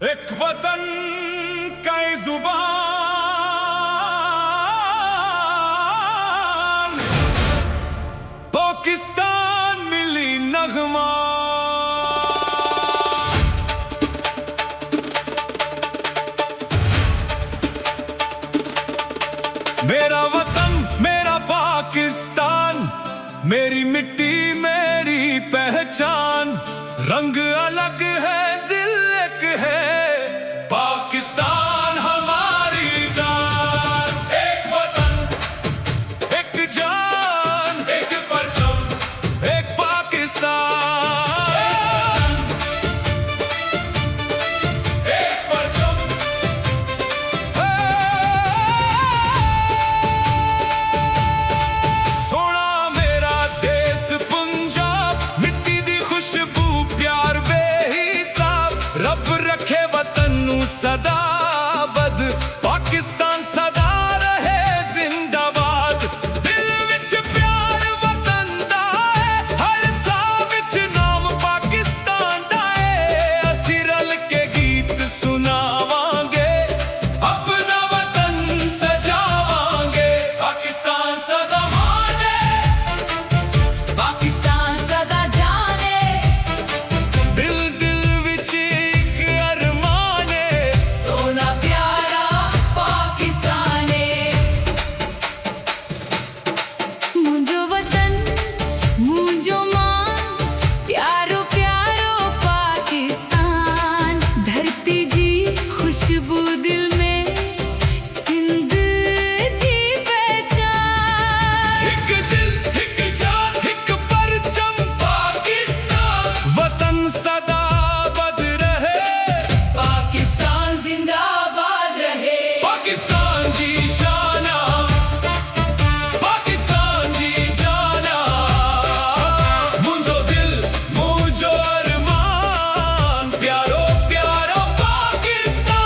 एक वतन का जुबान, पाकिस्तान मिली नगमा। मेरा वतन मेरा पाकिस्तान, मेरी मिट्टी मेरी पहचान। रंग अलग है दिल एक है, पाकिस्तान हमारी जान। एक वतन एक जान, एक परचम एक पाकिस्तान। एक परचम सोना मेरा देश पंजाब, मिट्टी दी खुशबू प्यार बेहिसाब। रब रखे वतन नू सदा बद, पाकिस्तान सदा रहे जिंदाबाद। दिल विच प्यार वतन दा है, हर साह विच नाम पाकिस्तान दा है। असीं रल के गीत सुनावांगे, अपना वतन सजावांगे। पाकिस्तान सदा माने, पाकिस्तान सदा जाने। दिल दिल विच एक अरमान है। सोना प्यारा पाकिस्तान है। मुझो वतन मुझो मां, प्यारो प्यारो पाकिस्तान। धरती जी खुशबू दिल में, सिंध जी पहचान। एक दिल एक जान एक परचम पाकिस्तान। वतन सदा बद रहे, पाकिस्तान जिंदाबाद रहे। पाकिस्तान जी शाना, पाकिस्तान जी जाना। मुझो दिल मुझो अरमान, प्यारो प्यारो पाकिस्तान।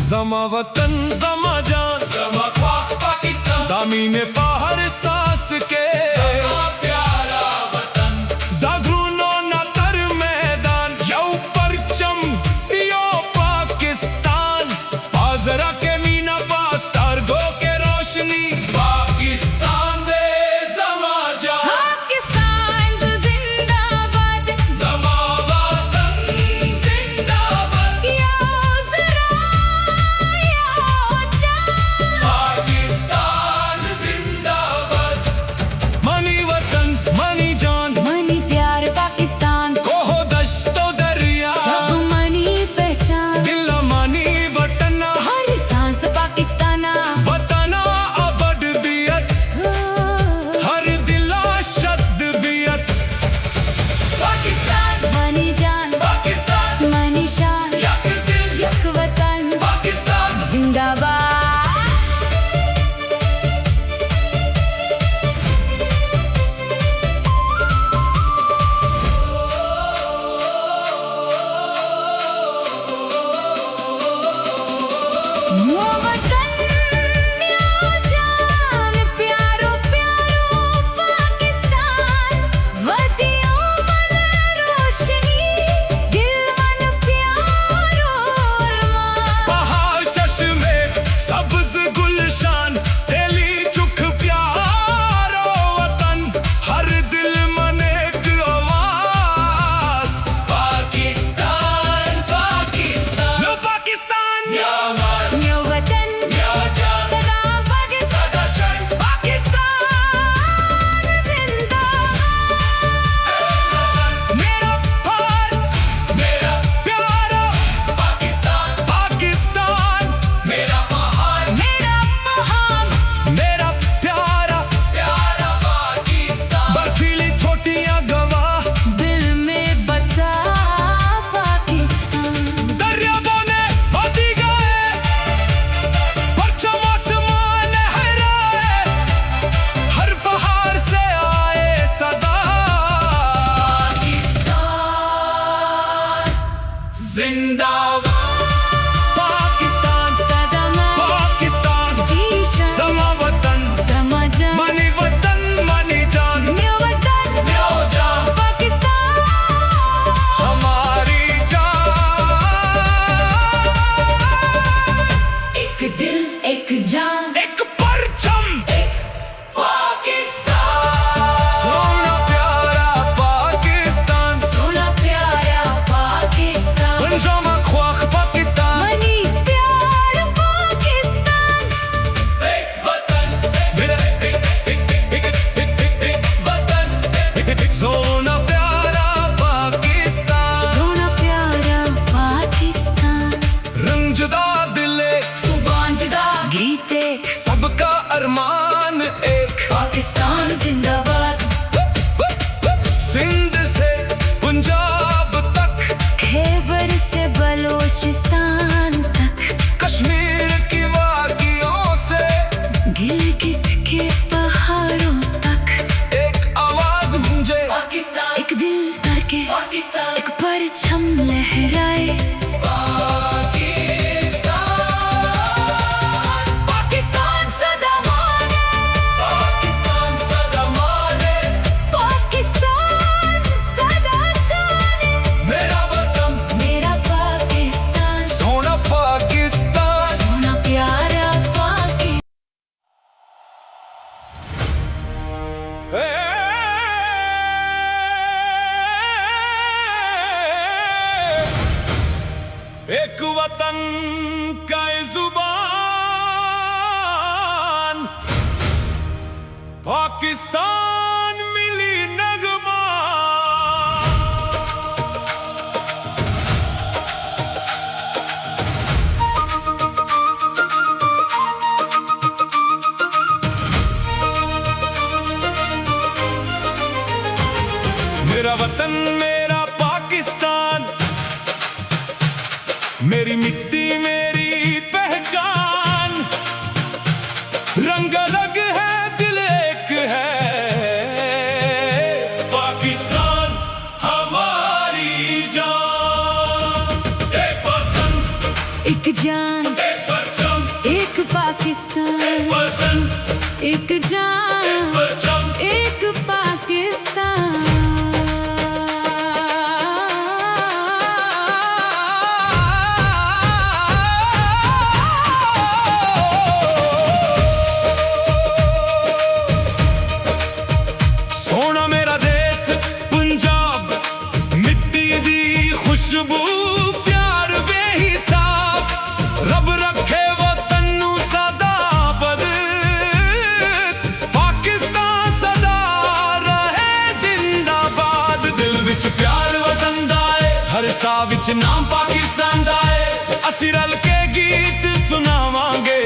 जमा वतन जमा जान, जमा ख्वाह पाकिस्तान। दामीने पहाड़ सास के, जमा प्यारा वतन। दागरूनो ना तर मैदान। यो परचम यो पाकिस्तान, आजरा के मीना पास टारगो के रोशनी। पाकिस्तान दे जमा जान, पाकिस्तान तो जिंदाबाद। जमा वतन जिंदाबाद। या जरा या जान। पाकिस्तान जिंदाबाद। पाकिस्तान जिंदाबाद। सिंध से पंजाब तक, खैबर से बलोचिस्तान तक, कश्मीर की वादियों से गिलगित के पहाड़ों तक, एक आवाज गूंजे पाकिस्तान। एक दिल धड़के पाकिस्तान, एक परचम लहराए पाकिस्तान सदा माने, पाकिस्तान सदा माने, पाकिस्तान सदा जाने। मेरा वतन, मेरा पाकिस्तान, सोना पाकिस्तान। सोना प्यारा पाकिस्तान। एक वतन का जुबान, पाकिस्तान मिली नगमा। मेरा वतन मेरा पाकिस्तान, मेरी मिट्टी मेरी पहचान। रंग अलग है दिल एक है, पाकिस्तान हमारी जान। एक वतन, एक जान, एक परचम, एक पाकिस्तान, वतन, एक जान, परचम। एक पाकिस्तान। सोना मेरा देश पंजाब, मिट्टी दी खुशबू, प्यार बेहिसाब। रब रखे वतन नू सदा बद, पाकिस्तान सदा रहे जिंदाबाद। दिल विच प्यार वतन दा है, हर साह विच नाम पाकिस्तान दा है। असी रल के गीत सुनावांगे,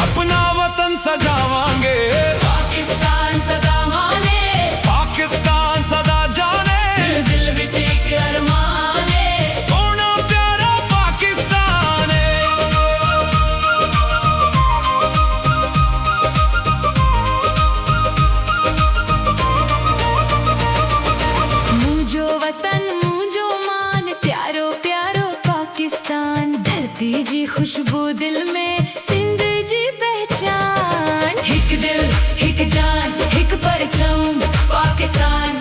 अपना वतन सजावांगे। पाकिस्तान सदा माने, पाकिस्तान सदा जाने, दिल विच एक अरमान है। सोना प्यारा पाकिस्तान है। मुझो वतन मुझो मान, प्यारो प्यारो पाकिस्तान। धरती जी खुशबू दिल में, सिंध जी पहचान। हिक दिल हिक जान, हिक परचम पाकिस्तान।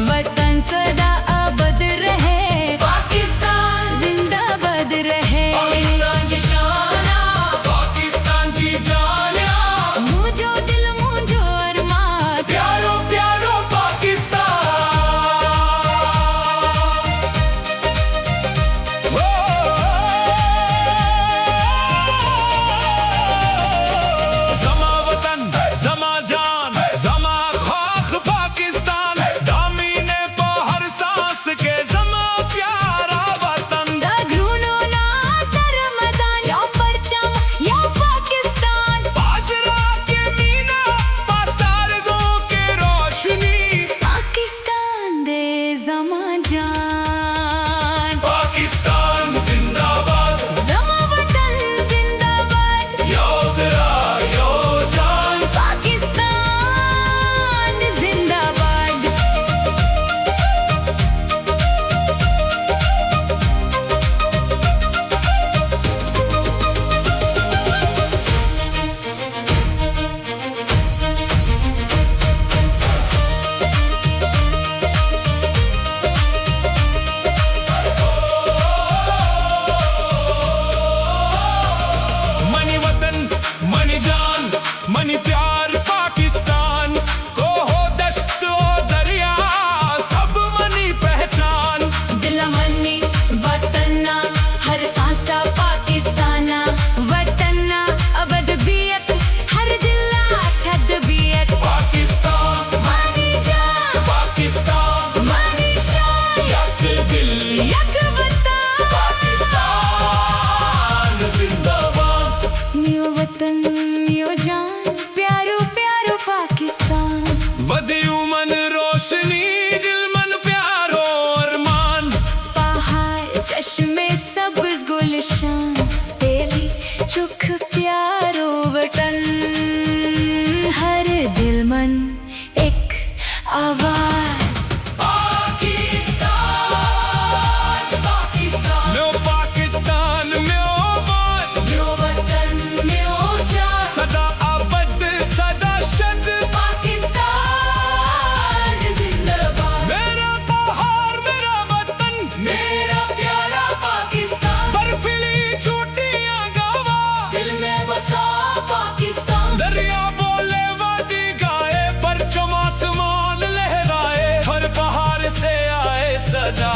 वतन सदा आबाद रहे, पाकिस्तान जिंदाबाद रहे। पाकिस्तान जी शाना, पाकिस्तान जी जाना, मुझो दिल मुझो अरमान। प्यारो प्यारो पाकिस्तान। हो ज़मा वतन, ज़मा जान, ज़मा खाक पाकिस्तान। दामीने वतन एक आवाज। पाकिस्तान पाकिस्तान म्यो पाकिस्तान म्यो मान म्यो वतन म्यो जान सदा आबद सदा शद पाकिस्तान जिंदाबाद। मेरा बहार मेरा वतन मेरा प्यारा पाकिस्तान बर्फीली चोटियां गवा दिल में बसा पाकिस्तान। दरिया बोले वादी गाए परचम आसमान लहराए हर बहार से आए सदा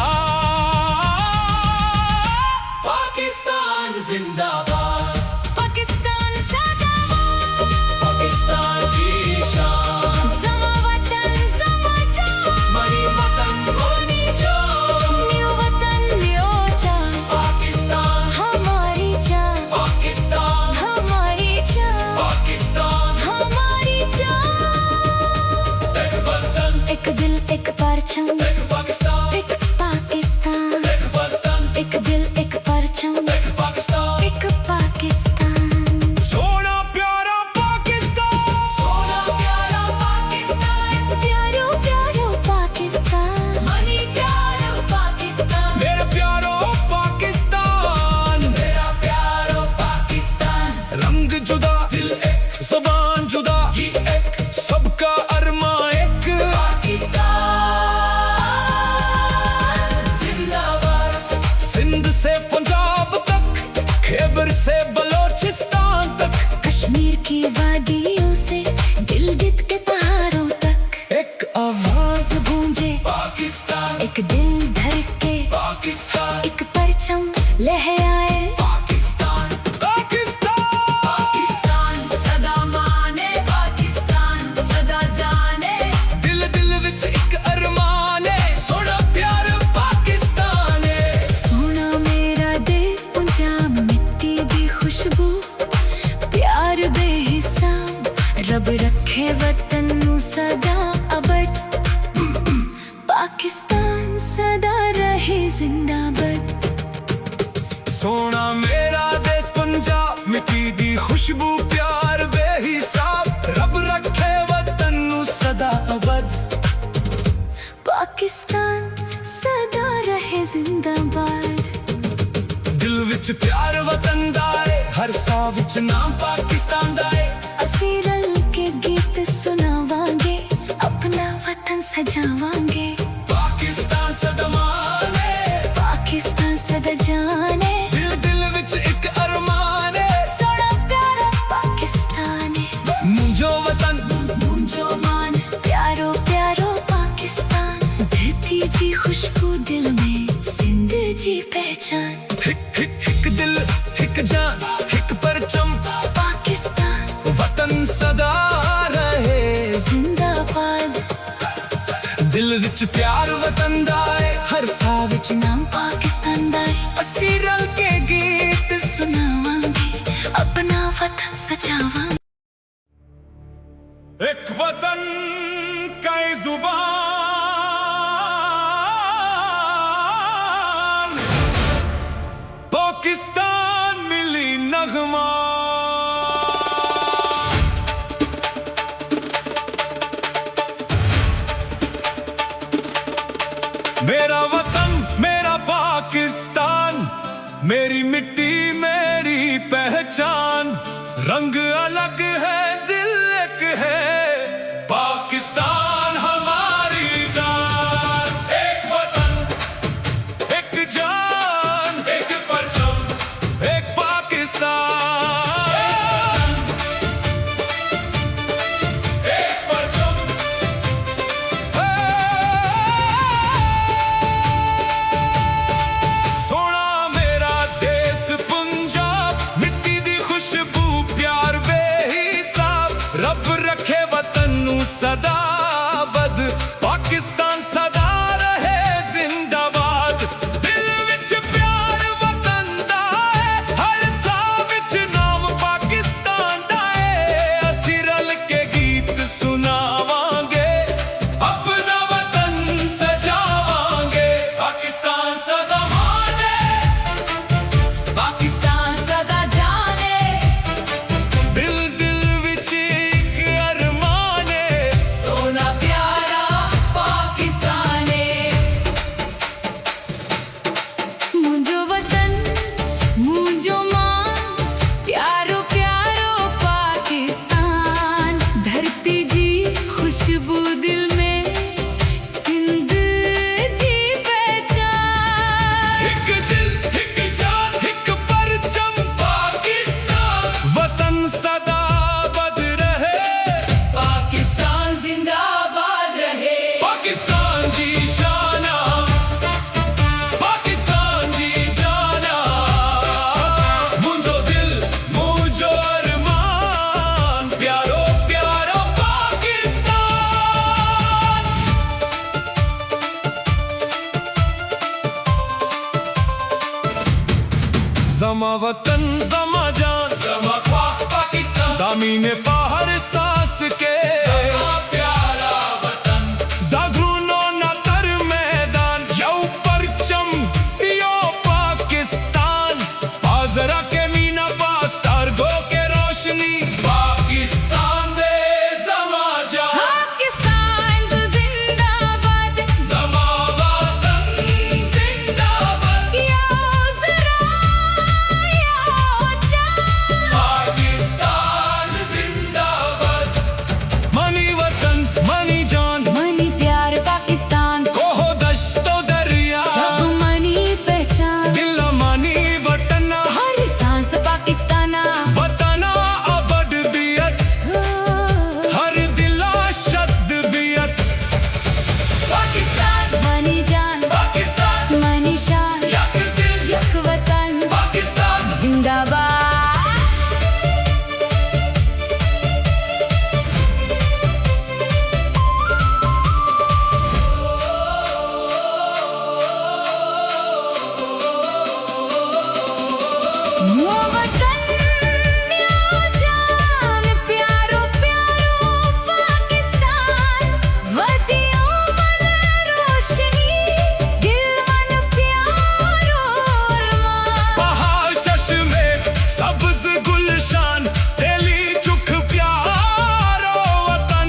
पाकिस्तान जिंदाबाद पाकिस्तान सदाबाद पाकिस्तान जी शान ज़मा वतन ज़मा जान मरी वतन बोनी जान म्यो वतन म्यो जान पाकिस्तान हमारी जान पाकिस्तान हमारी जान पाकिस्तान हमारी जान। एक वतन एक दिल एक परचम एक पाकिस्तान एक पाकिस्तान एक वतन एक दिल एक परचम एक पाकिस्तान एक पाकिस्तान। सोना प्यारा पाकिस्तान सोना प्यारा पाकिस्तान प्यारो प्यारो पाकिस्तान मनी प्यारो पाकिस्तान मेरे प्यारो पाकिस्तान मेरा प्यारो पाकिस्तान। रंग जुदा दिल एक ज़बान जुदा ही एक सबका अरमा एक पाकिस्तान जिंदाबाद सिंध से पंजाब तक खैबर से बलोचिस्तान तक कश्मीर की वादियों से गिलगित के पहाड़ों तक एक आवाज गूंजे पाकिस्तान एक दिल धड़के पाकिस्तान एक परचम लहराए पाकिस्तान पाकिस्तान पाकिस्तान सदा माने पाकिस्तान सदा जाने दिल दिल विच एक अरमान है सोना प्यार पाकिस्तान है सोना मेरा देश पंजाब मिट्टी दी खुशबू प्यार बेहिसाब रब रखे वतन नू सदा अबद पाकिस्तान सदा रहे जिंदाबाद। सोना मेरा देश पंजाब मिट्टी दी खुशबू प्यार बेहिसाब रब रखे वतन नू सदा अबद पाकिस्तान सदा रहे जिंदाबाद। दिल विच प्यार वतन दा है हर साह विच नाम पाकिस्तान दा है असी रल के गीत सुनावांगे अपना वतन सजावांगे पाकिस्तान सदा मान है पाकिस्तान सदा जाने दिल दिल विच एक अरमान है सोना प्यारा पाकिस्तान है मुंजो वतन मुंजो मान प्यारो प्यारो पाकिस्तान देती जी खुशबू दिल में सिंध जी पहचान हिक दिल हिक जान हिक परचम पाकिस्तान वतन सदा रहे जिंदाबाद। दिल विच प्यार वतन दा है हर साह विच नाम पाकिस्तान दा है असी रल के गीत सुनावांगे अपना वतन सजावांगे। एक वतन कई जुबान पाकिस्तान मिली नगमा मेरा वतन मेरा पाकिस्तान मेरी मिट्टी मेरी पहचान रंग अलग है दिल एक है पाकिस्तान हमारी जान एक वतन एक जान एक परचम एक पाकिस्तान एक परचम सोना मेरा देश पंजाब मिट्टी दी खुशबू प्यार बेही जमा वतन जमा जान जमा ख्वाह पाकिस्तान दामीने पहाड़ सास के जमा प्यारा वतन दागरूनो ना तर मैदान यो परचम यो पाकिस्तान आजरा के मीना पास टारगो के रोशनी पाकिस्तान दे जमा जान पाकिस्तान तो जिंदाबाद जमा वतन जिंदाबाद या जरा या जान पाकिस्तान जिंदाबाद मनी वतन मनी जान मनी प्यार पाकिस्तान कोहो दश्तो दरिया सब मनी पहचान दिल मनी वतन हर सांस पाकिस्ताना वतना अबड बियत हर दिला शब्द बियत पाकिस्तान मनी जान पाकिस्तान मनी शान यक दिल यक वतन पाकिस्तान जिंदाबाद वो वतन न्याओ जान प्यारो प्यारो पाकिस्तान वदियों मन रोशनी दिल मन प्यारो अरमान पहाड़ चश्मे सब्ज गुलशान तेली चुख प्यारो वतन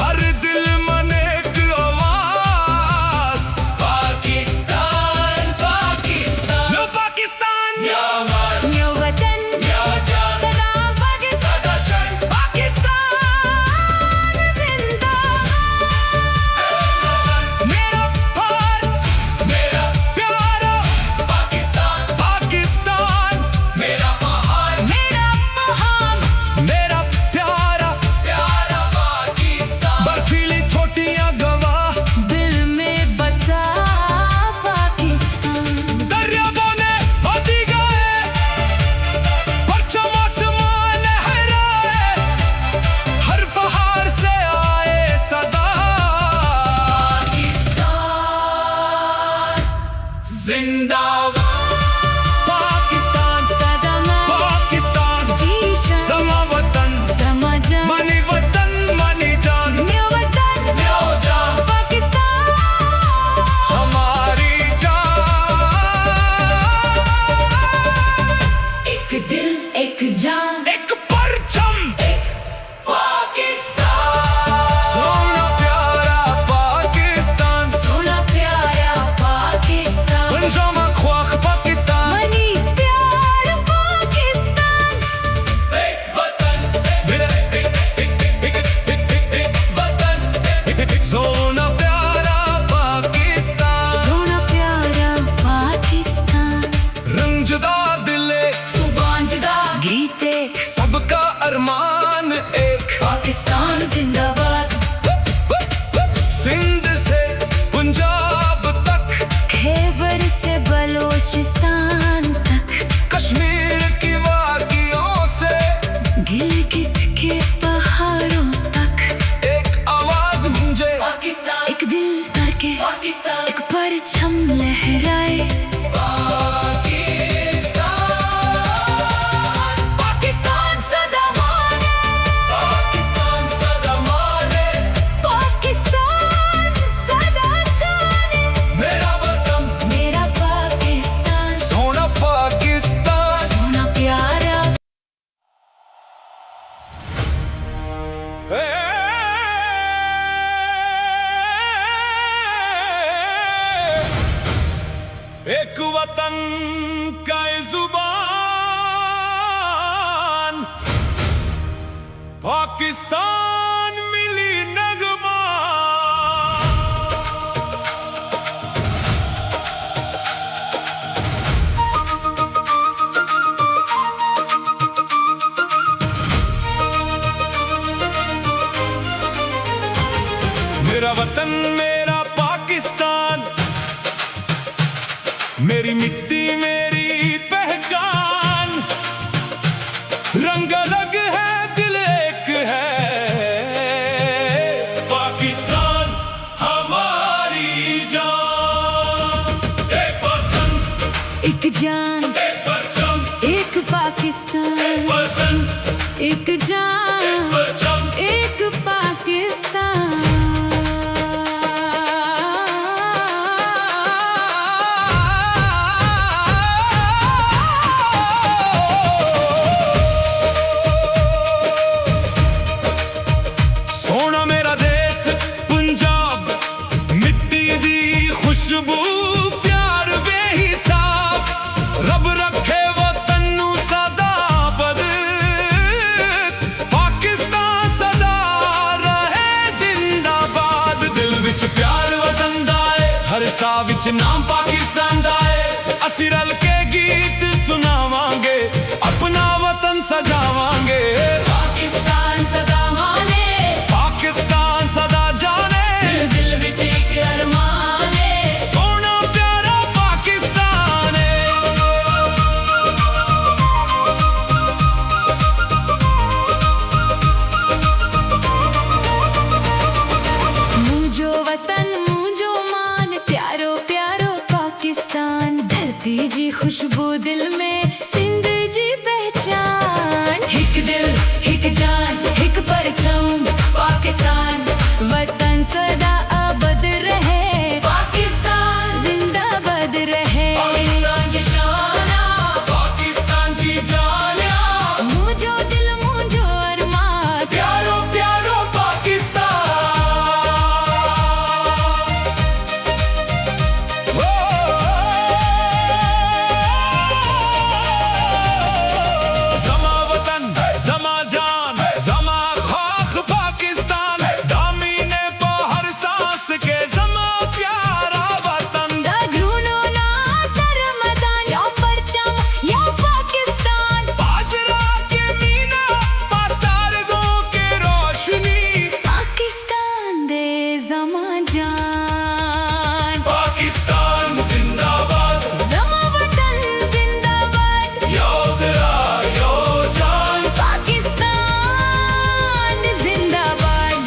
हर दिल मन एक आवाज पाकिस्तान पाकिस्तान नो पाकिस्तान या मान न्यो वतन या जान सदा पाकिस्तान सदा शन पाकिस्तान जिंदाबाद मेरा प्यार मेरा प्यारा पाकिस्तान पाकिस्तान मेरा महान मेरा महान मेरा प्यारा प्यारा पाकिस्तान बर्फीली छोटियां गवाह दिल में बसा पाकिस्तान दरियाओं ने होती गए परचम आसमान लहराए हर पहाड़ से आए सदा पाकिस्तान जिंदाबाद पाकिस्तान सदा मैं पाकिस्तान जीशन जमा वतन समझ मनी वतन मनी जान न्यो वतन न्यो जान पाकिस्तान हमारी जान एक दिल एक जान एक परचम पाकिस्तान सोना प्यारा पाकिस्तान सोना प्यारा पाकिस्तान पंजामा ख्वाह पाकिस्तान मनी प्यार पाकिस्तान एक वतन वतन सोना प्यारा पाकिस्तान सोना प्यारा पाकिस्तान रंजदा दिले जुबान जुदा गीते सबका अरमान एक पाकिस्तान जिंदाबाद सिंध से पंजाब तक खैबर से बलोचिस्तान तक कश्मीर की वादियों से गिलगित के पहाड़ों तक एक आवाज गूंजे पाकिस्तान एक दिल धड़के पाकिस्तान एक परचम लहराए पाकिस्तान पाकिस्तान सदा माने पाकिस्तान सदा माने पाकिस्तान सदा जाने मेरा वतन मेरा पाकिस्तान सोना पाकिस्तान सोना प्यारा एक वतन का जुबान पाकिस्तान मिली नगमा मेरा वतन मेरा पाकिस्तान मेरी मिट्टी मेरी पहचान रंग अलग है दिल एक है पाकिस्तान हमारी जान एक वतन एक जान एक परचम एक एक जान बचम एक पाकिस्तान। सोना मेरा देश पंजाब, मिट्टी दी खुशबू, प्यार बेहिसाब, रब रखे वतन नू सदा बद, पाकिस्तान सदा रहे जिंदाबाद। दिल विच प्यार वतन दा है, हर साह विच नाम पाकिस्तान दा है। असी रल के गीत सुनावांगे, अपना वतन सजावांगे। पाकिस्तान सदा माने, पाकिस्तान सदा जाने, दिल विच एक अरमान है। सोना प्यारा पाकिस्तान है। मुझो वतन मुझो मान, प्यारो प्यारो पाकिस्तान। धरती जी खुशबू दिल में, सिंध जी पहचान। हिक दिल हिक जान हिक परचम पाकिस्तान, वतन सदा आबाद रहे। पाकिस्तान जिंदाबाद रहे। पाकिस्तान की शान, पाकिस्तान की जानिया, मुझो दिल मुझो अरमान। प्यारो प्यारो पाकिस्तान। ज़मा वतन ज़मा जान ज़मा खाक पाकिस्तान, दामिने पा हर सांस के ज़मा प्यारा वतन। दा ग्रूनो ना तरमदान, या परचम या पाकिस्तान। बाजरा के मीना, पास्तार गो के रोशनी, पाकिस्तान दे ज़मा जान। पाकिस्तान जिंदाबाद। ज़मा वतन जिंदाबाद, यो ज़रा यो जान, पाकिस्तान जिंदाबाद।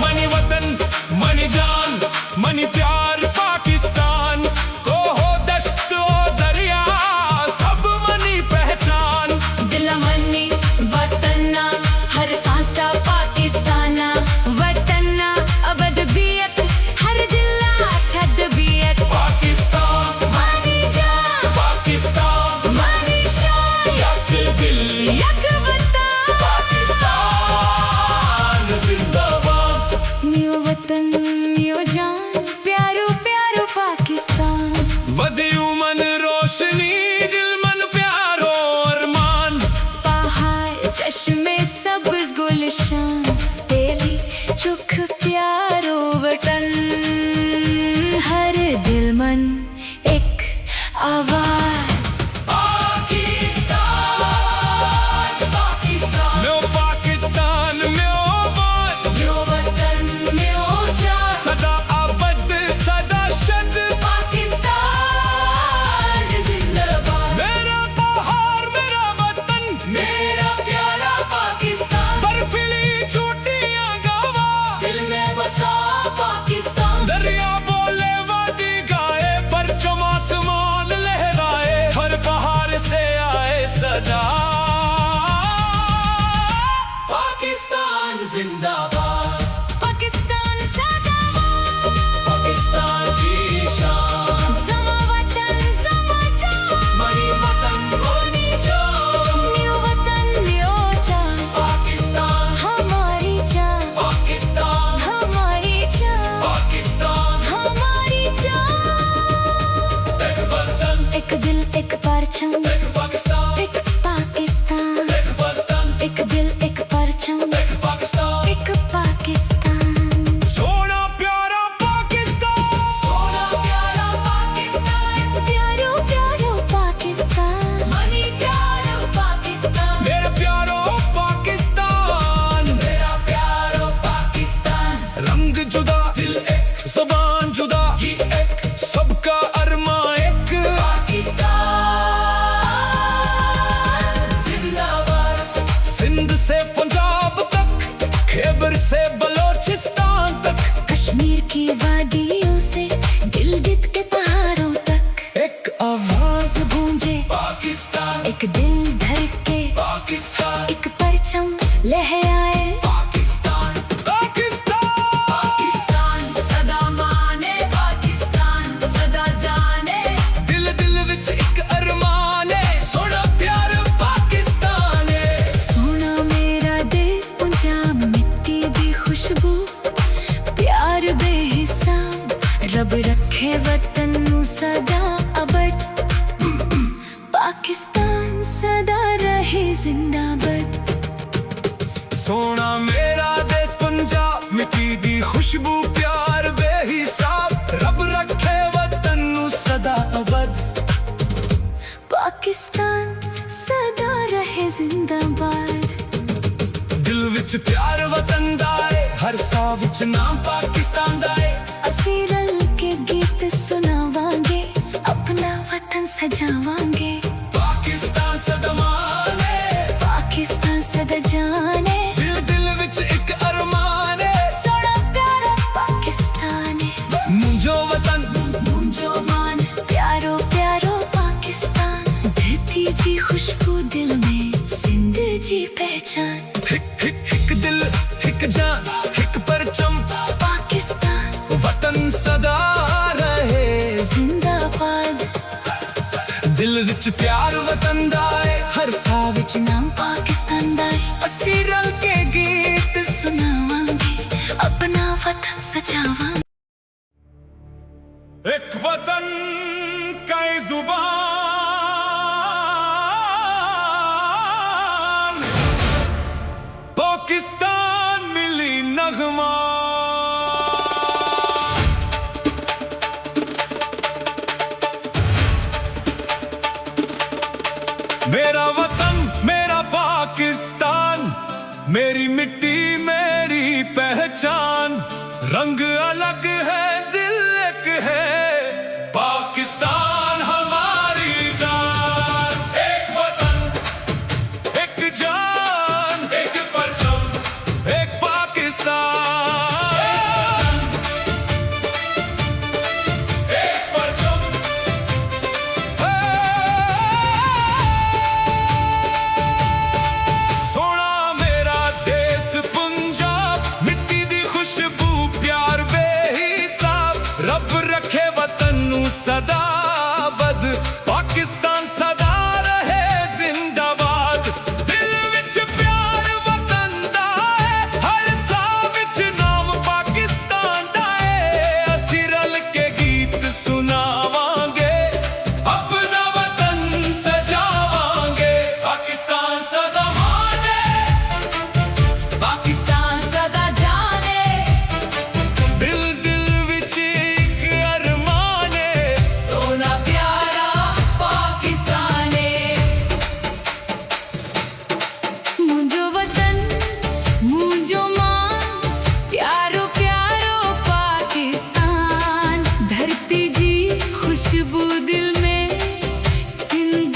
मनी वतन मनी जान मनी प्यार पाकिस्तान को हो दश्त हो दरिया, सब मनी पहचान। दिल मनी वतना, हर सांसा पाकिस्ताना। वतना अबद बियत, हर दिला शदबियत। पाकिस्तान मनी जान पाकिस्तान मनी शान, यक दिल यक वतन। पाकिस्तान जिंदाबाद। म्यो वतन म्यो जान, प्यारो प्यारो पाकिस्तान। वदियू मन रोशनी, दिल मन प्यारो अरमान। पहाड़ चश्मे सब्ज गुलशान, तेली चुख प्यारो वतन। हर दिल मन एक आवाज। पाकिस्तान पाकिस्तान, म्यो पाकिस्तान म्यो मान, म्यो वतन म्यो जान। सदा आबद सदा शद, पाकिस्तान जिंदाबाद। मेरा बहार मेरा वतन, मेरा प्यारा पाकिस्तान। बर्फीली चोटियां गवा, दिल में बसा पाकिस्तान। दरिया बोले वादी गाए, परचम आसमान लहराए, हर बहार से आए सदा। पाकिस्तान जिंदाबाद, पाकिस्तान सदाबाद। पाकिस्तान की शान, ज़मा वतन ज़मा जान, मनी वतन मनी जान। म्यो वतन म्यो जान। पाकिस्तान हमारी जान, पाकिस्तान हमारी जान, पाकिस्तान, हमारी जान। एक वतन एक दिल एक परचम, एक पाकिस्तान, एक पाकिस्तान। एक वतन एक दिल एक परचम, एक पाकिस्तान। एक पाकिस्तान। सोना प्यारा पाकिस्तान, सोना प्यारा पाकिस्तान, प्यारो प्यारो पाकिस्तान। मनी प्यारा पाकिस्तान। मेरे प्यारो पाकिस्तान। मेरा प्यारा पाकिस्तान। रंग जुदा दिल एक ज़बान जुदा, ही एक एक दिल धड़के पाकिस्तान, एक परचम लहराए पाकिस्तान, पाकिस्तान, पाकिस्तान सदा माने, पाकिस्तान सदा जाने। दिल दिल विच एक अरमान है, सोना प्यार पाकिस्तान है। सोना मेरा देश पंजाब, मिट्टी दी खुशबू, प्यार बेहिसाब, रब रखे वतन नू सदा अबद। पाकिस्तान सदा रहे जिंदाबाद। सोना मेरा देश पंजाब, मिट्टी दी खुशबू, प्यार बेहिसाब, रब रखे वतन नू सदा अबद। पाकिस्तान सदा रहे जिंदाबाद। दिल विच प्यार वतन दा है, हर साह विच नाम पाकिस्तान दा है। ਅਸੀਂ ਰਲ ਕੇ ਗੀਤ ਸੁਣਾਵਾਂਗੇ, ਆਪਣਾ ਵਤਨ ਸਜਾਵਾਂਗੇ। पाकिस्तान सदा माने, पाकिस्तान सदा जाने, दिल दिल विच एक अरमान है। सोना प्यारा पाकिस्तान है। मुंजो वतन, मुंजो मान, प्यारो प्यारो पाकिस्तान, धरती जी खुशबू दिल में, सिंध जी पहचान। हिक हिक हिक दिल हिक जान, हिक परचम, पाकिस्तान वतन सदा रहे। जिंदाबाद। दिल विच प्यार वतन दा है, हर साह विच नाम पाकिस्तान दा है। ਅਸੀਂ ਰਲ ਕੇ ਗੀਤ सुनावांगे, अपना वतन सजावांगे। एक वतन कई जुबान, पाकिस्तान मिली नगमा। मेरा वतन मेरा पाकिस्तान, मेरी मिट्टी मेरी पहचान। रंग अलग है दिल एक है, पाकिस्तान हमारी जान। एक वतन एक जान, एक परचम, एक पाकिस्तान, एक परचम। सोना मेरा देश पंजाब, मिट्टी दी खुशबू, प्यार बेहिसाब, रब रखे वतन नू सदा बद। पाकिस्तान सदा रहे जिंदाबाद। दिल विच प्यार वतन दा है, हर साह विच नाम पाकिस्तान दा है। ਅਸੀਂ रल के गीत सुनावांगे, अपना वतन सजावांगे। पाकिस्तान सदा माने, पाकिस्तान सदा जाने। दिल दिल विच एक अरमान है। सोना प्यारा पाकिस्तान है। मुंजो वतन मुंजो मान, प्यारो प्यारो पाकिस्तान, धरती जी खुशबू दिल में, सिंध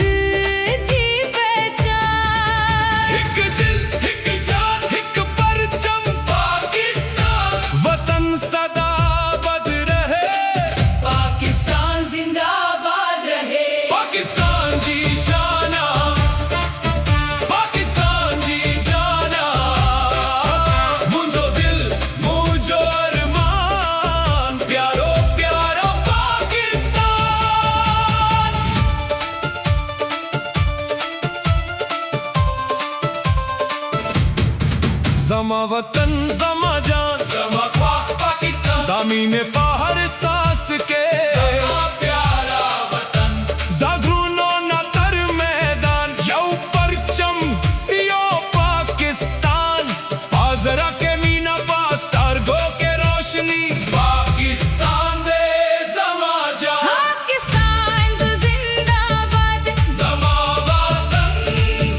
जी पहचान। एक दिल एक जान, एक परचम, पाकिस्तान वतन सदा बद रहे। पाकिस्तान जिंदाबाद रहे। पाकिस्तान जी शाना, पाकिस्तान जी जाना। मुंजो दिल मुंजो अरमान, प्यारो प्यारो पाकिस्तान। जमा वतन जमा जान, जमा ख्वाह पाकिस्तान, दामीने पहाड़ सांस के, सदा प्यारा वतन। दागुनो ना तर मैदान, यो परचम यो पाकिस्तान। आजरा के मीना पास टारगो के रोशनी, पाकिस्तान दे जमा जा। पाकिस्तान तो जिंदाबाद, जमा वतन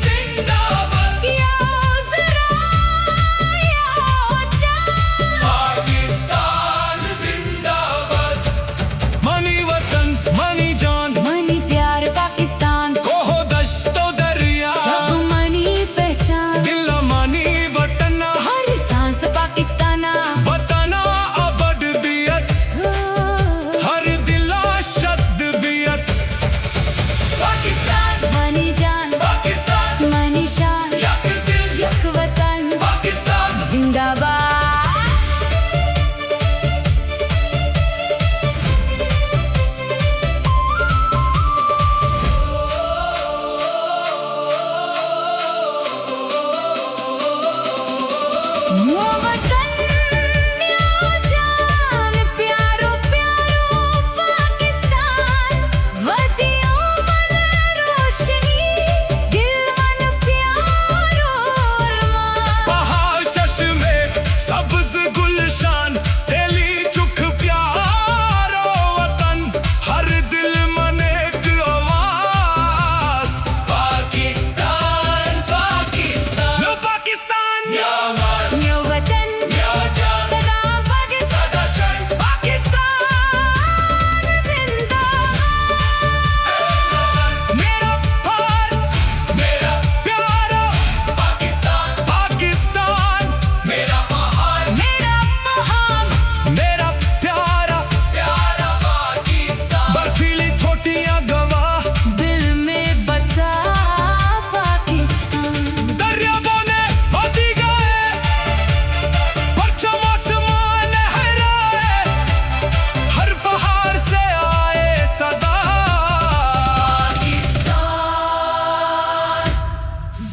जिंदाबाद। या जरा या जान। पाकिस्तान जिंदाबाद।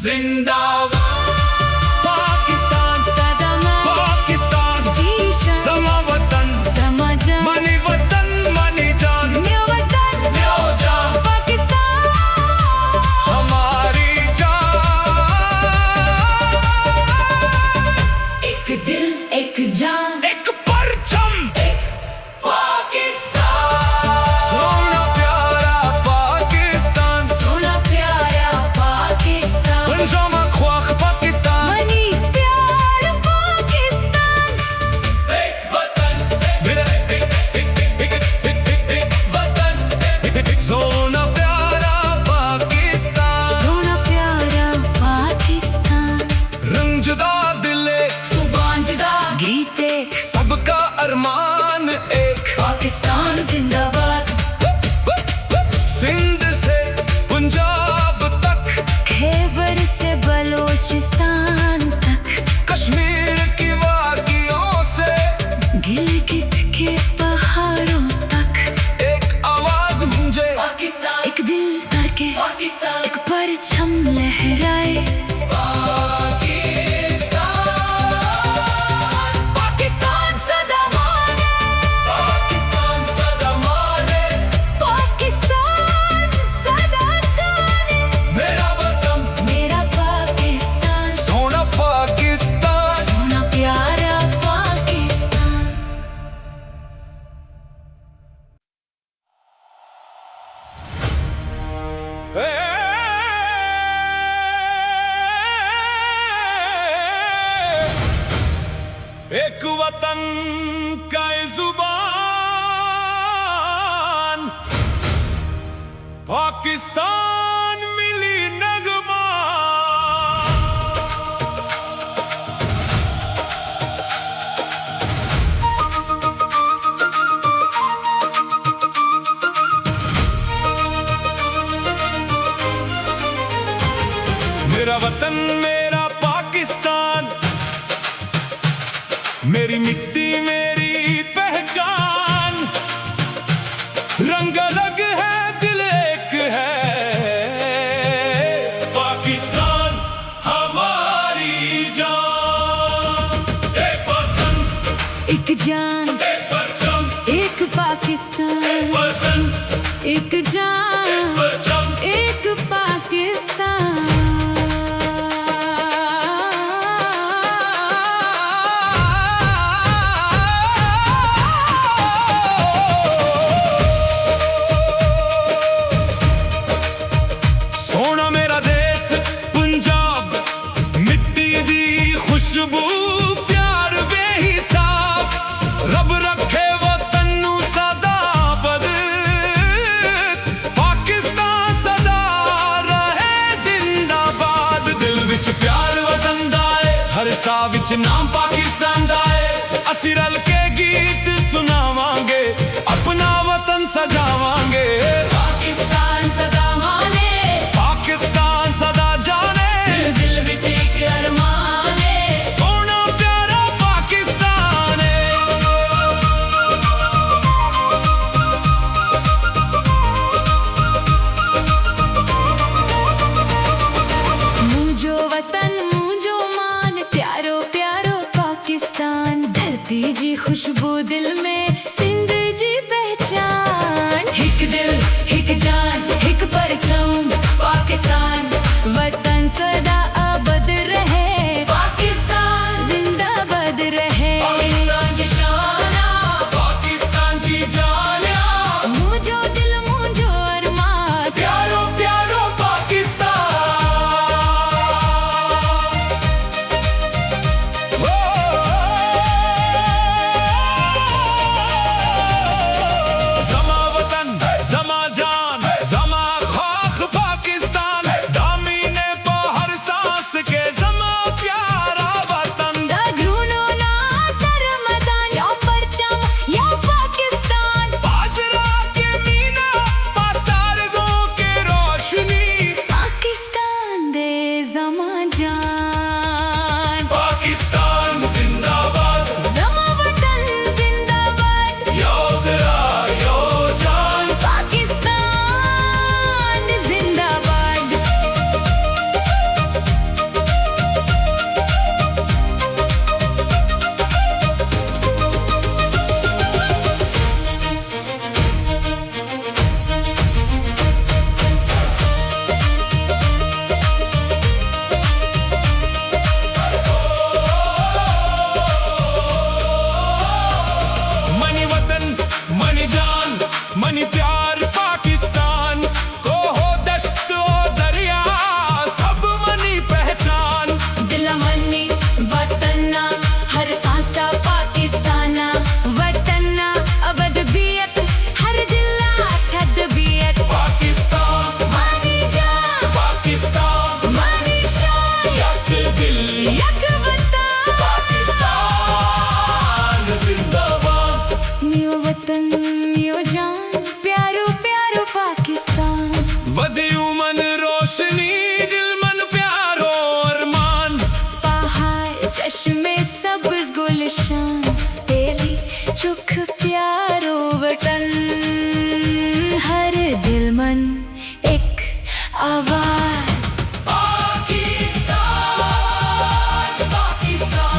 जिंदाबाद पाकिस्तान सदामत पाकिस्तान जीशन समा वतन समाजन मनी वतन मनी जान न्यू वतन न्यू जान पाकिस्तान हमारी जान एक दिल एक जान एक परचम पाकिस्तान सोना प्यारा पाकिस्तान सोना प्यारा पाकिस्तान पंजामा ख्वाख पाकिस्तान मनी प्यार पाकिस्तान एक वतन मेरा एक वतन सोना प्यारा पाकिस्तान सोना प्यारा पाकिस्तान रंजदा दिल एक जुबान जुदा गीत एक सबका अरमान एक पाकिस्तान जिंदाबाद सिंध से पंजाब तक खैबर से बलोचिस्तान तक कश्मीर की वादियों से गिलगित के पहाड़ों तक एक आवाज गूंजे पाकिस्तान एक दिल धड़के पाकिस्तान एक परचम लहराए पाकिस्तान सदा माने पाकिस्तान सदा माने पाकिस्तान सदा जाने मेरा वतन मेरा पाकिस्तान सोना पाकिस्तान सोना प्यारा पाकिस्तान एक वतन का जुबान पाकिस्तान मिली नगमा मेरा वतन मेरा पाकिस्तान मेरी मिट्टी मेरी पहचान रंग अलग है दिल एक है पाकिस्तान हमारी जान एक वतन एक जान एक परचम एक पाकिस्तान वतन एक जान परचम एक सोना मेरा देश पंजाब मिट्टी दी खुशबू प्यार बेहिसाब रब रखे वतन नू सदा बद पाकिस्तान सदा रहे जिंदाबाद दिल विच प्यार वतन दा है हर साह विच नाम पाकिस्तान दा है असीं रल के गीत सुनावांगे अपना वतन सजावांगे पाकिस्तान सदा माने पाकिस्तान सदा जाने दिल विच एक अरमान है सोना प्यारा पाकिस्तान है मुझो वतन मुझो मान प्यारो प्यारो पाकिस्तान धरती जी खुशबू दिल में सिंध जी पहचान एक दिल एक जान एक परचम पाकिस्तान वतन सदा आबद रहे पाकिस्तान जिंदाबाद रहे पाकिस्तान की शान पाकिस्तान जी जानिया मुझो दिल मुझो अरमान प्यारो प्यारो पाकिस्तान हो रोशनी दिल मन प्यारो अरमान, पहाड़ चश्मे सब्ज गुलशान, तेली चुख प्यारो वतन, हर दिल मन एक आवाज।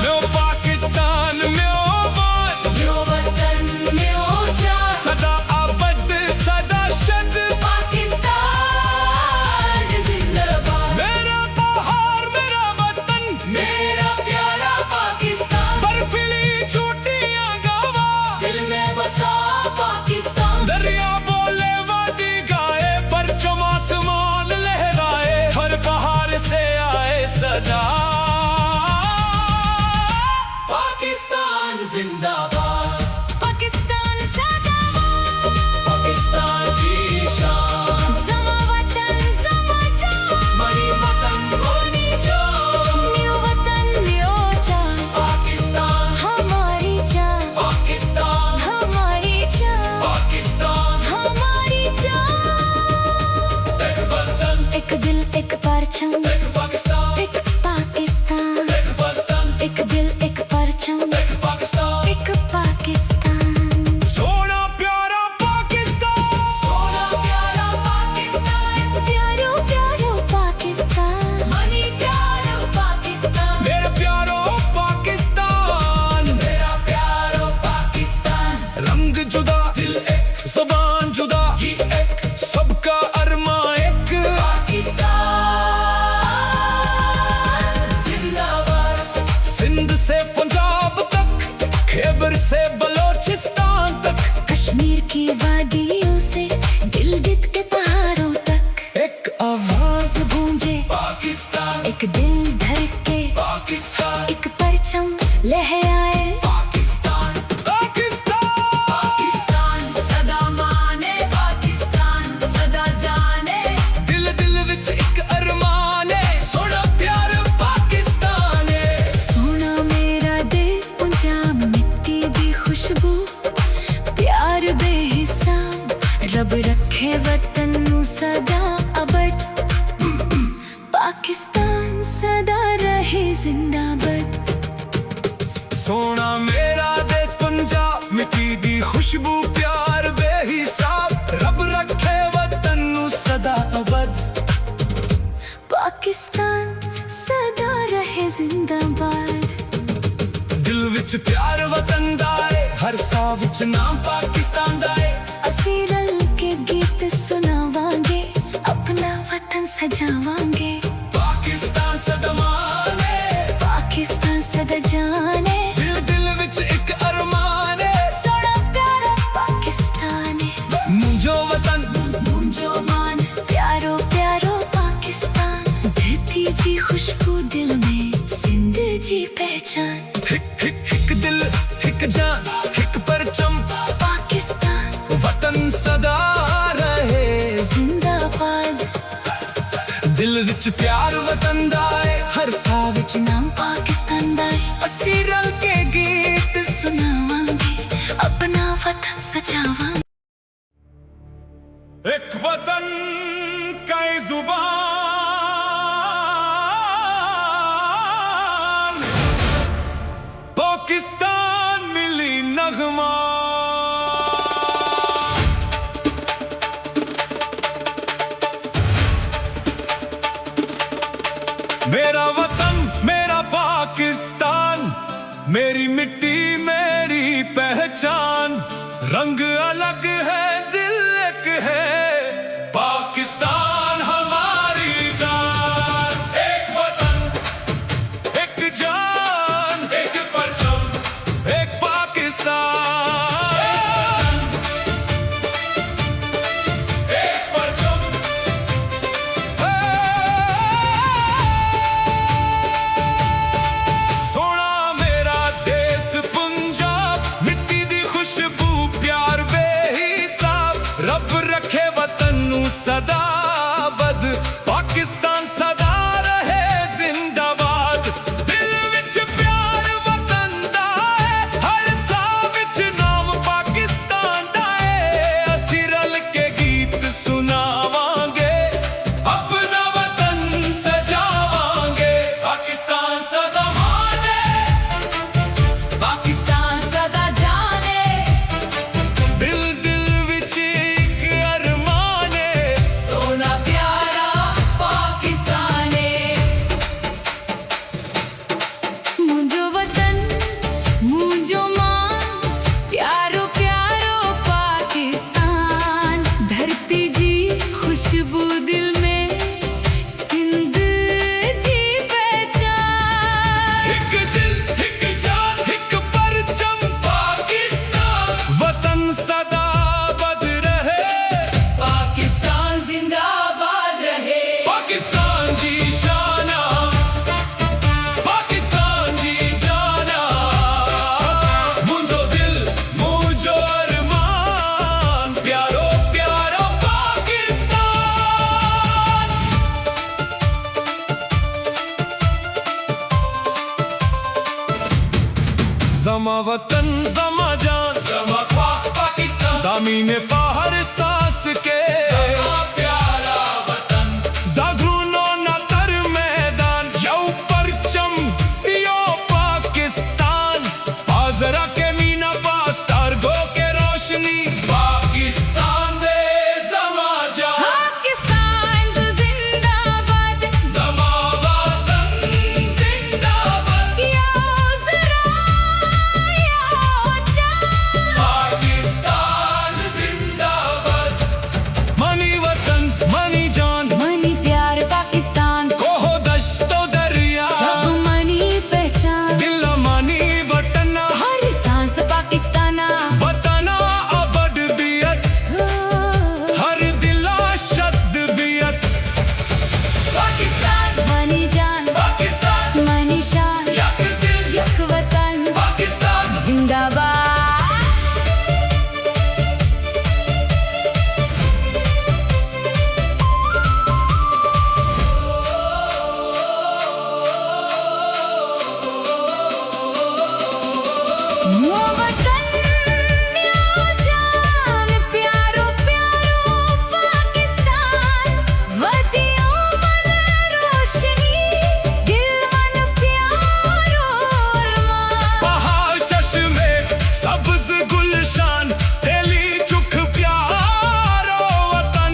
लो पाकिस्तान म्यो बात, म्यो वतन म्यो जान, सदा आबद सदा शद, पाकिस्तान जिंदाबाद। मेरा त्योहार मेरा वतन, मेरा प्यारा पाकिस्तान, बर्फीली चोटियां गवा, दिल में बसा पाकिस्तान। दरिया बोले वादी गाए, परचम आसमान लहराए, हर बहार से आए सदा। पाकिस्तान जिंदाबाद, पाकिस्तान सदाबहार, पाकिस्तान जी शान, ज़मा वतन ज़मा जान, मरी वतन मोनी जान। म्यो वतन म्यो जान, पाकिस्तान, हमारी जान, पाकिस्तान, हमारी जान, पाकिस्तान, हमारी जान। एक वतन, एक दिल एक परचम, एक पाकिस्तान, एक पाकिस्तान, एक वतन, एक दिल एक परचम, एक पाकिस्तान। एक पाकिस्तान। सोना प्यारा पाकिस्तान, सोना प्यारा पाकिस्तान, प्यारो प्यारो पाकिस्तान, मनी प्यारा पाकिस्तान, मेरे प्यारो पाकिस्तान। मेरा प्यारा पाकिस्तान। रंग जुदा दिल एक, जुबान जुदा, ये एक सबका अरमा एक, पाकिस्तान जिंदाबाद। सिंध से पंजाब तक, खैबर से बलोचिस्तान तक, कश्मीर की वादियों से गिलगित के पहाड़ों तक, एक आवाज गूंजे पाकिस्तान, एक दिल धड़के, पाकिस्तान, एक परचम लहराए। पाकिस्तान, पाकिस्तान। पाकिस्तान सदा माने, पाकिस्तान सदा जाने। दिल दिल विच एक अरमान है, सोना प्यार पाकिस्तान है। सोना मेरा देश पंजाब, मिट्टी दी खुशबू, प्यार बेहिसाब, रब रखे वतन नू सदा अबद, पाकिस्तान सदा रहे जिंदाबाद। सोना मेरा देश पंजाब, मिट्टी दी खुशबू, प्यार बेहिसाब, रब रखे वतन नू सदा अबद। पाकिस्तान सदा रहे जिंदाबाद। दिल विच प्यार वतन दा है, हर साह विच नाम पाकिस्तान दा है। असी रल के गीत सुनावांगे, अपना वतन सजावांगे, पाकिस्तान सदा माने, पाकिस्तान सदा जाने। दिल दिल विच एक अरमान है, सोना प्यारा पाकिस्तान है, मुझो वतन मुझो मान, प्यारो प्यारो पाकिस्तान, धरती जी खुशबू दिल में, सिंध जी पहचान। हिक हिक हिक दिल हिक जान, हिक परचम, पाकिस्तान वतन सदा रहे। जिंदाबाद। दिल विच प्यार वतन दा है, हर साह विच नाम पाकिस्तान दा है, असी रल के गीत सुनावांगे, अपना वतन सजावांगे। एक वतन कई जुबान, पाकिस्तान मिली नगमा। मेरा वतन मेरा पाकिस्तान, मेरी मिट्टी मेरी पहचान, रंग अलग है दिल एक है, पाकिस्तान हमारी जान। एक वतन एक जान, एक परचम, एक पाकिस्तान, एक परचम। सोना मेरा देश पंजाब, मिट्टी दी खुशबू, प्यार बेहिसाब, रब रखे वतन नू सदा बद, पाकिस्तान सदा रहे जिंदाबाद। दिल विच प्यार वतन दा है, हर साह विच नाम पाकिस्तान दा है। असी रल के गीत सुनावांगे, अपना वतन पाकिस्तान जी शाना, पाकिस्तान जी जाना, मुझो दिल मुझो अरमान, प्यारो प्यारो पाकिस्तान। ज़मा वतन ज़मा जान, ज़मा ख्वाह पाकिस्तान, दामीने पहाड़ सांस के, ज़मा प्यारा वतन, दागरूनो ना तर मैदान, यो परचम यो पाकिस्तान, आजरा के मीना पास टारगो के रोशनी, पाकिस्तान दे ज़मा जान, पाकिस्तान तो जिंदाबाद, ज़मा वतन जिंदाबाद, या जरा या जान, पाकिस्तान जिंदाबाद। मनी वतन मनी जान, मनी प्यार पाकिस्तान, कोहो दश्तो दरिया, सब मनी पहचान, दिल मनी वतना, हर सांस पाकिस्ताना, वतना अबड बियत, हर दिला शद बियत। पाकिस्तान मनी जान, पाकिस्तान मनी शान, यक दिल, यक वतन पाकिस्तान जिंदाबाद। वो वतन न्या जान, प्यारो प्यारो पाकिस्तान, वदियों मन रोशनी, दिल मन प्यारो अरमान। पहाड़ चश्मे सब्ज गुलशान, तेली चुख प्यारो वतन,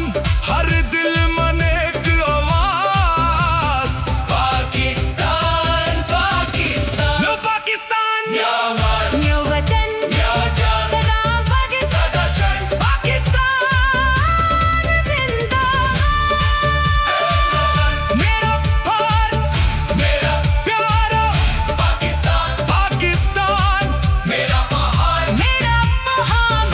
हर दिल मन एक आवाज, पाकिस्तान पाकिस्तान नो पाकिस्तान न्यामान, न्यो वतन न्या जान, सदा पाकिस्तान, सदा शय पाकिस्तान जिंदाबाद। मेरा प्यार मेरा प्यारा पाकिस्तान, पाकिस्तान मेरा महान, मेरा महान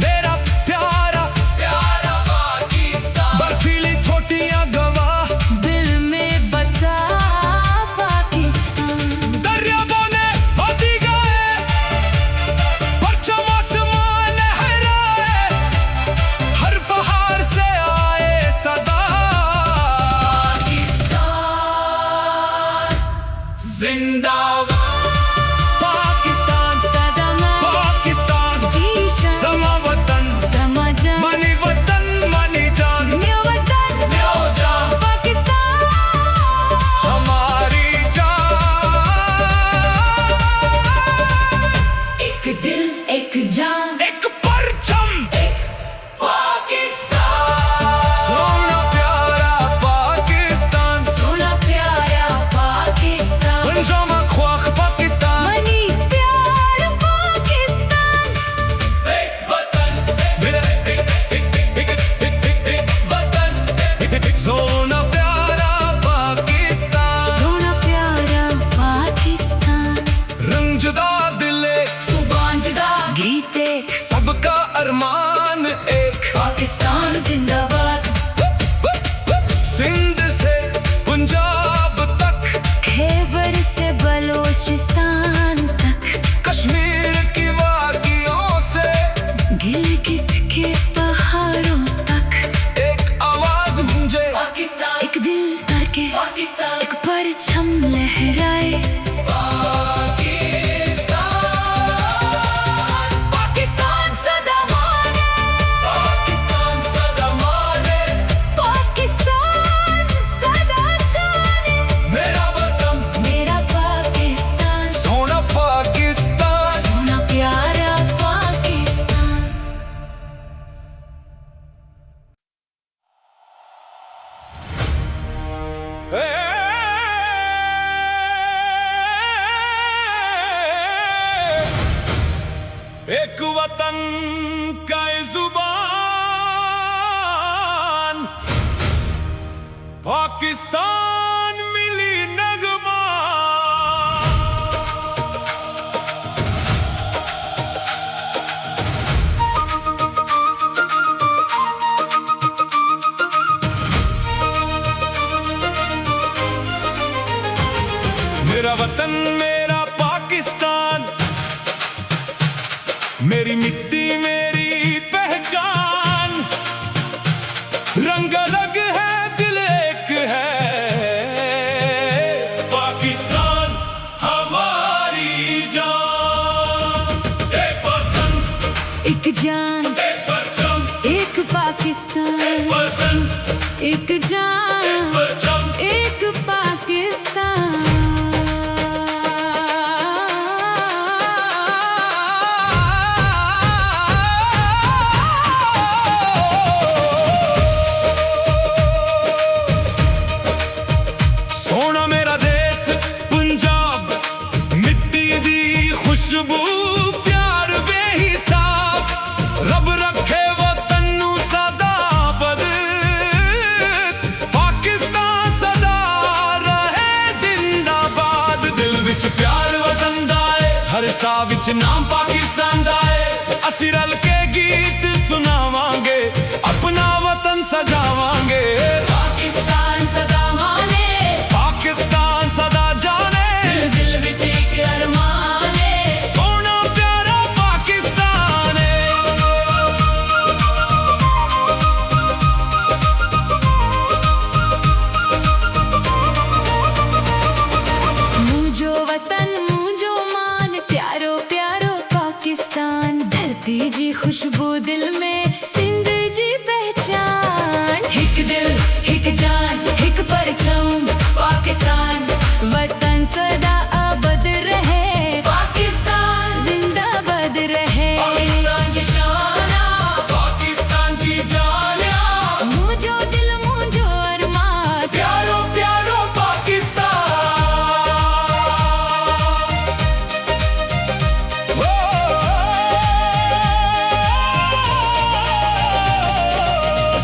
मेरा प्यारा प्यारा पाकिस्तान। बर्फीली छोटियां गवाह, दिल में बसा पाकिस्तान, दरियाओं ने वादी गाए, परचम आसमान लहराए, हर बहार से आए सदा, पाकिस्तान जिंदाबाद, पाकिस्तान सदा मैं पाकिस्तान जीशन, ज़मा वतन ज़मा जान, मनी वतन मनी जान, न्यो वतन न्यो जान पाकिस्तान। हमारी जान। एक दिल एक जान, एक परचम एक पाकिस्तान, सोना प्यारा पाकिस्तान, सोना प्यारा पाकिस्तान, पंजामा ख्वाह पाकिस्तान, मनी प्यार पाकिस्तान, एक वतन मेरा एक वतन, सोना प्यारा पाकिस्तान, सोना प्यारा पाकिस्तान। रंजदा दिले जुबान जुदा गीते, सबका अरमान एक, पाकिस्तान जिंदाबाद। सिंध से पंजाब तक, खैबर से बलोचिस्तान तक, कश्मीर की वादियों से गिलगित के पहाड़ों तक, एक आवाज गूंजे, पाकिस्तान एक दिल धड़के, पाकिस्तान एक परचम लहराए, पाकिस्तान पाकिस्तान सदा माने, पाकिस्तान सदा माने, पाकिस्तान सदा जाने, मेरा वतन मेरा पाकिस्तान, सोना पाकिस्तान। सोना प्यारा पाकिस्तान। एक वतन का जुबान, पाकिस्तान मिली नगमा, मेरा वतन मेरा पाकिस्तान, मेरी मिट्टी मेरी पहचान। रंग अलग है दिल एक है, पाकिस्तान हमारी जान। एक वतन एक जान, एक परचम, एक पाकिस्तान। एक वतन एक जान, परचम, एक पाकिस्तान। सोना मेरा देश पंजाब, मिट्टी दी खुशबू, प्यार बेहिसाब। रब रखे वतन नू सदा बद, पाकिस्तान सदा रहे जिंदाबाद। दिल विच प्यार वतन दा है, हर साह विच नाम पाकिस्तान दा है। असीं रल के गीत सुनावांगे, अपना वतन सजावांगे। पाकिस्तान सदा माने, पाकिस्तान सदा जाने, दिल विच एक अरमान है। सोना प्यारा पाकिस्तान है। मुझो वतन मुझो मान, प्यारो प्यारो पाकिस्तान। धरती जी खुशबू दिल में, सिंध जी पहचान। हिक दिल हिक जान हिक परचम, पाकिस्तान वतन सदा आबाद रहे। पाकिस्तान जिंदाबाद रहे। पाकिस्तान की शाना, पाकिस्तान की जानिया, मुझो दिल मुझो अरमान। प्यारो प्यारो पाकिस्तान। हो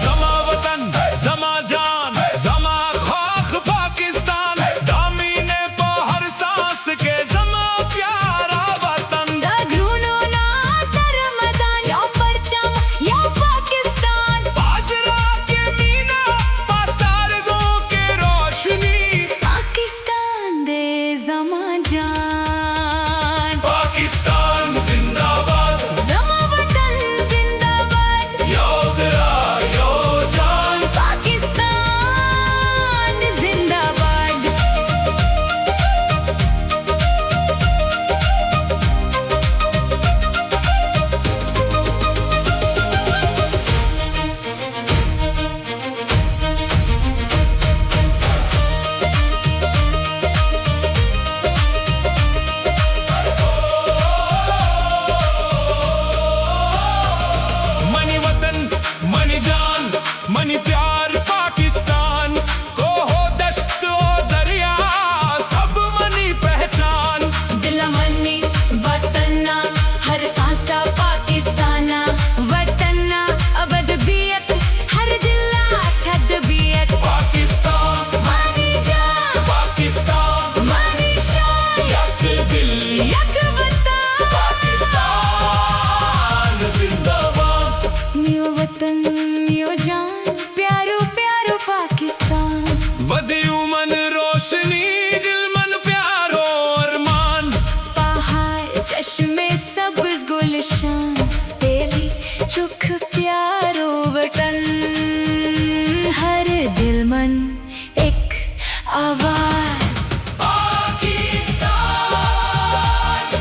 ज़मा वतन ज़मा जान ज़मा खाक पाकिस्तान। दामीने पा हर सांस के ज़मा प्यारा वतन। दा ग्रूनो ना तरमदान, या परचम या पाकिस्तान। बाजरा के मीना, पास्तारगों के रोशनी। पाकिस्तान दे ज़मा जान, पाकिस्तान जिंदाबाद, ज़मा वतन जिंदाबाद। यो ज़रा यो जान। पाकिस्तान जिंदाबाद। मनी वतन मनी जान मनी प्यार पाकिस्तान को हो दश्त हो दरिया, सब मनी पहचान। दिल मनी वतना, हर सांसा पाकिस्ताना। वतना अबद बियत, हर दिल शद बियत। पाकिस्तान मानी जान, पाकिस्तान मानी शान, यक दिल यक वतन। पाकिस्तान जिंदाबाद। म्यो वतन म्यो जान, प्यारो प्यारो पाकिस्तान। वदियू मन रोशनी, दिल मन प्यारो अरमान। पहाड़ चश्मे सब्ज गुलशान, तेली चुख प्यारो वतन। हर दिल मन एक आवाज। पाकिस्तान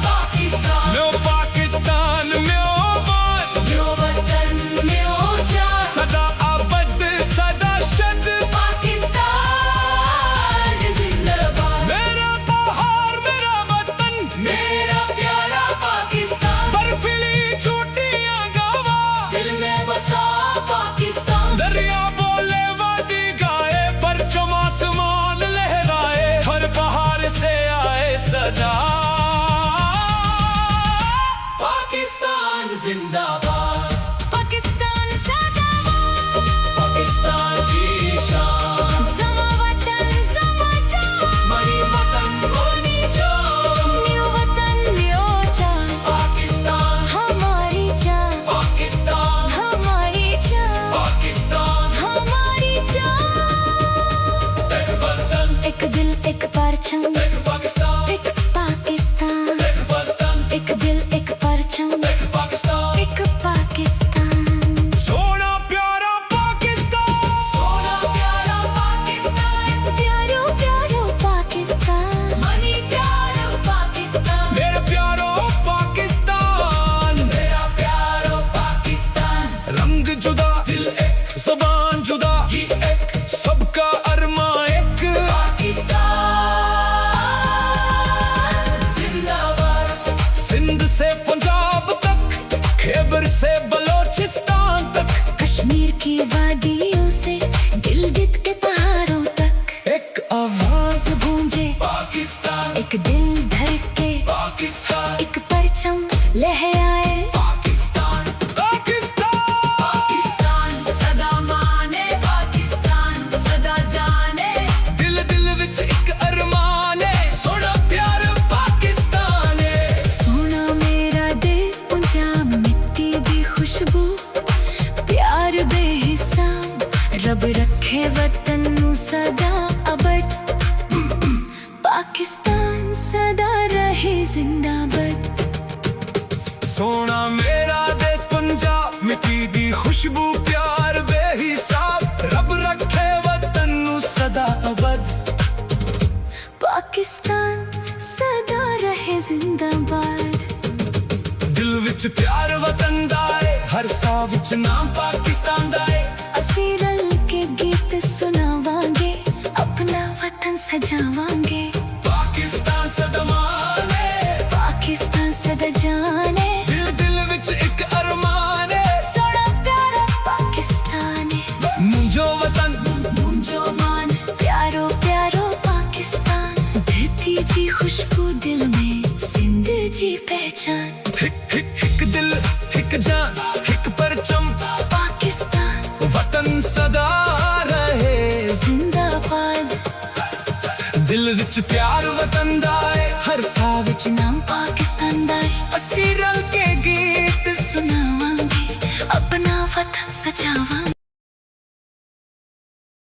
पाकिस्तान म्यो पाकिस्तान म्यो मान। म्यो वतन म्यो जान, सदा आबद सदा शद। पाकिस्तान जिंदाबाद। मेरा बहार मेरा वतन, मेरा प्यारा पाकिस्तान। बर्फीली चोटियां गवा, दिल में बसा पाकिस्तान। दरिया बोले वादी गाए, परचम आसमान लहराए। हर बहार से आए सदा, पाकिस्तान जिंदाबाद। पाकिस्तान सदाबाद। पाकिस्तान की शान, ज़मा वतन ज़मा जान, मनी वतन मनी जान। म्यो वतन म्यो जान। पाकिस्तान हमारी जान, पाकिस्तान हमारी जान, पाकिस्तान। हमारी जान। एक वतन एक दिल एक परचम, एक पाकिस्तान। एक दिल धड़के पाकिस्तान एक परचम लहराए पाकिस्तान पाकिस्तान पाकिस्तान सदा माने पाकिस्तान सदा जाने दिल दिल विच एक अरमान है सोना प्यार पाकिस्तान है सोना मेरा देश पंजाब मिट्टी दी खुशबू प्यार बेहिसाब रब रखे वतन नू सदा अबट पाकिस्तान सदा रहे जिंदाबाद सोना मेरा देश पंजाब मिट्टी दी खुशबू प्यार बेहिसाब रब रखे वतन नू सदा अबद पाकिस्तान सदा रहे जिंदाबाद दिल विच प्यार वतन दा है हर साह विच नाम पाकिस्तान दा है ਅਸੀਂ ਰਲ ਕੇ ਗੀਤ ਸੁਣਾਵਾਂਗੇ ਆਪਣਾ ਵਤਨ ਸਜਾਵਾਂਗੇ पाकिस्तान सदा मान है पाकिस्तान सदा जाने दिल दिल विच एक अरमान है सोना प्यारा पाकिस्तान है मुंजो वतन मुंजो मान प्यारो प्यारो पाकिस्तान धरती जी खुशबू दिल में सिंध जी पहचान हिक हिक हिक दिल हिक जान हिक परचम पाकिस्तान वतन सदा रहे जिंदाबाद दिल विच प्यार वतन दा है हर साह विच नाम पाकिस्तान दा है ਅਸੀਂ ਰਲ ਕੇ ਗੀਤ सुनावांगे अपना वतन सजावांगे